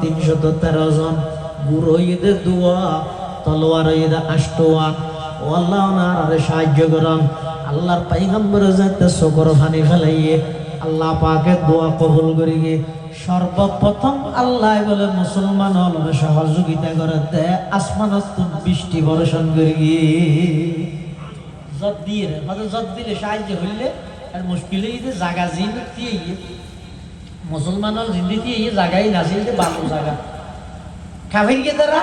313 জন, বুড়ো ঈদের দোয়া, তলোয়ার ঈদে 8 ওয়া। ও আল্লাহ ওনারে সাহায্য করুন। আল্লাহর পয়গম্বর যাতে চোখের পানি ফেলাইয়ে আল্লাহ পাকের দোয়া কবুল করিয়ে সর্বপ্রথম আল্লাহ বলে মুসলমান হল সহযোগিতা করে দে আসমানত বৃষ্টি বর্ষণ করিয়ে জত দিয়ে জত দিলে সাহায্য হইলে আর মুশকিল হইতে জায়গা জিন্দি মুসলমান হল জিন্দিতে এই জায়গায় নাছিল যে ভালো জায়গা কাফির কে তারা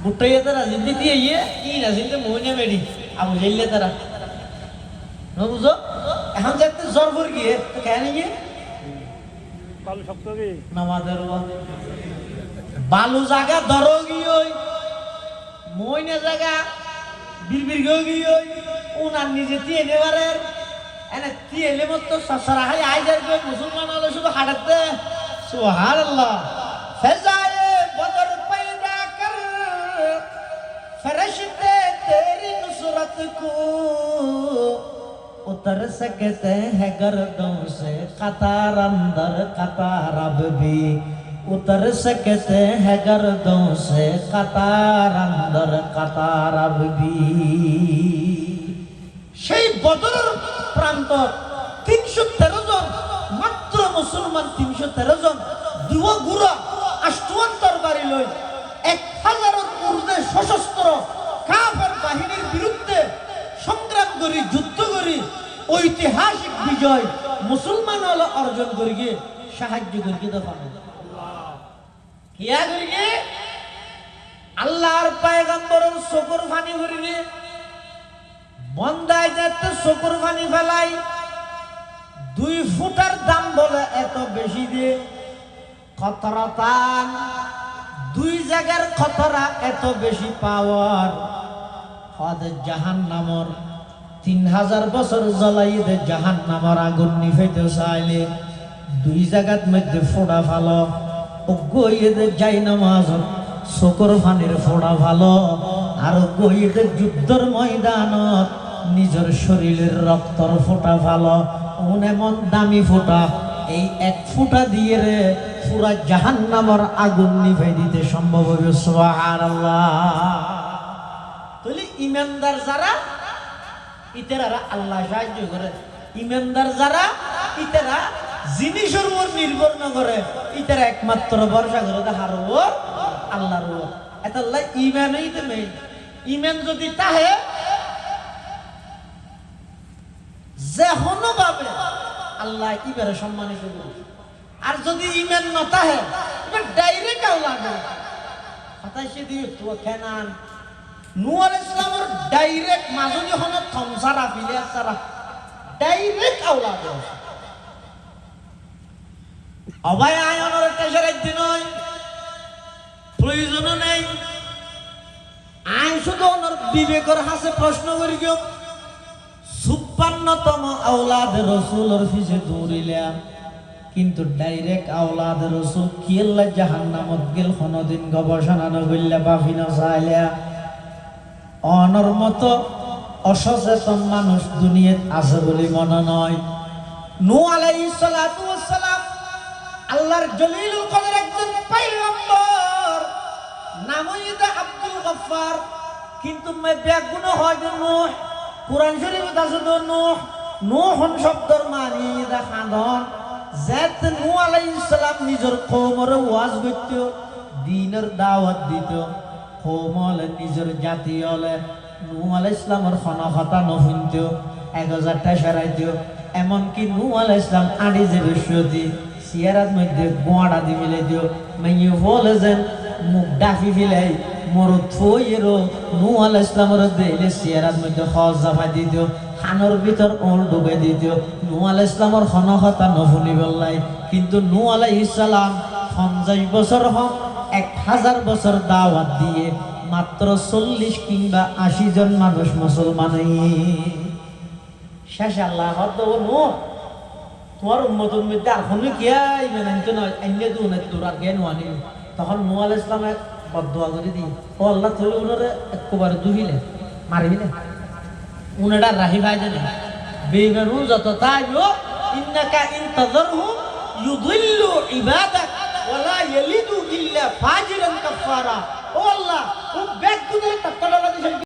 বুটাইয়া তারা জিন্দিতে ইয়ে কি নাছিল যে মহিনা মেডি আবু জাইলে তারা বুঝো এখন যাতে জ্বর পর গিয়ে কেন গিয়ে বালু জায়গা ধরো গিয়ে মহিনা জায়গা বিড়বির গিয়ে উনার নিজে দিয়ে নেবারে এনে তিয়েলে মতো সসরা হাই আই যায় মুসলমান হলো শুধু হাঁটাতে সুবহানাল্লাহ ফেজায়ে বদর पैदा कर फरिश्ते तेरी नुसरत को उतर सकते हैं गर्दों से कतार अंदर कतार अब भी उतर सकते हैं गर्दों से कतार अंदर कतार अब भी সেই বদরের প্রান্ত 313 জন মাত্র মুসলমান 313 জন দুয়া গুরা আষ্টুয়ান তরবারি লই 1000 এর ঊর্ধ্বে সশস্ত্র কাফের বাহিনীর বিরুদ্ধে সংগ্রাম করি যুদ্ধ করি ঐতিহাসিক বিজয় মুসলমান হলো অর্জন করি গিয়ে সাহায্য করি দফা আল্লাহ কিয়া করি গিয়ে আল্লাহর পয়গম্বরের শুকর ফানি করি গিয়ে বন্দায় যাতে শুকর ফানি ফেলাই 2 ফুটার দাম বলে এত বেশি দিয়ে খতরাতান 2 জায়গার খতরা এত বেশি পাওয়ার হদ জাহান্নামর 3000 বছর জ্বলাই দে জাহান্নামর আগুন নিভাইতে চাইলে 2 জায়গার মধ্যে ফোড়া ভালো ও গইয়ে দে যাই নামাজ শুকর ফানির ফোড়া ভালো আর গইয়ে দে যুদ্ধের ময়দানত নিজের শরীরের রক্তর ফোঁটা ভালো এমন দামি ফোঁটা এই 1 ফোঁটা দিয়ে রে পুরা জাহান্নামের আগুন নিভাই দিতে সম্ভব হবে সুবহানাল্লাহ তাহলে ইমানদার যারা ইতারা আল্লাহ সাহায্য করে ইমানদার যারা ইতারা জিনিসের উপর নির্ভর না করে ইতারা একমাত্র ভরসা করে হারবো আল্লাহর উপর এটা আল্লাহ ঈমানই তো মেইন ঈমান যদি তাহে যে হনো ভাবে আল্লাহ কিভাবে সম্মানিত করবে আর যদি ঈমান না তাহে এটা ডাইরেক্ট আল্লাহ কথাই সে দিয়ে তো কেনান নূহ আলাইহিস সালামের ডাইরেক্ট মাজনি হনো থমসারা ফিলিয়াস সারা ডাইরেক্ট আল্লাহ অবাই আয়নের তেজারের দিন প্রয়োজন নেই আইন শুধু ওনার বিবেকের হাসে প্রশ্ন করি কেউ 56তম আওলাদ রাসূলের পিছে দৌড়িলা কিন্তু ডাইরেক্ট আওলাদ রাসূল কিল্লা জাহান্নামত গেল কোনদিন গবেষণা না কইলা বাফিনা চাইলা অনর মতো অসচেতন মানুষ দুনিয়াত আছে বলে মনে নয় নূহ আলাইহিস সালাতু ওয়াস সালাম আল্লাহর জলিলুল কদর একজন পয়গম্বর নাম হইছে আব্দুল গফফার কিন্তু মে বেগুন হয় নূহ কুরআন শরীফে আছে নূহ নূহন শব্দর মানে দা খানন জাত নূহ আলাইহিস সালাম নিজের কওমের ওয়াজ করত দ্বীনের দাওয়াত দিত কওমলে নিজের জাতি হলে নূহ আলাইহিস সালামের খনাখতা নফিনত 1000টা শরাইত এমন কি নূহ আলাইহিস সালাম আদি যে বিশ্বতি সিয়ারাত মধ্যে গোড়া দি মিলে দিও মাইয়ে বলে যেন মুখ ডাফি ফিলাই মরু থইয়েরো নূহ আলাইহিস সালামের দেইলে সিয়ারাত মধ্যে খজ জাফা দি দিও খানোর ভিতর ওল ডুবে দি দিও নূহ আলাইহিস সালামের খনাখতা নফুনি বললাই কিন্তু নূহ আলাইহিস সালাম 50 বছর হোক 1000 বছর দাওয়াত দিয়ে মাত্র 40 কিংবা 80 জন মানুষ মুসলমান শেষ আল্লাহ হদ নূহ তোমার উম্মতের মধ্যে আর কোনো কিয়াই মেনে নয় এনে দু না তোর আর জ্ঞান ওয়ানি তখন নূহ আলাইহিস সালাম বদদুয়া করে দি ও আল্লাহ তুই ওনারে একবারে দুহিলে মারিলে উনাডা রাহি ভাই জানে বেইমানু যত তাইও ইন্নাকা ইনতাযরহু ইউদিল্লু ইবাদাক ওয়ালা ইয়ালিদু ইল্লা ফাজিরান কাফারা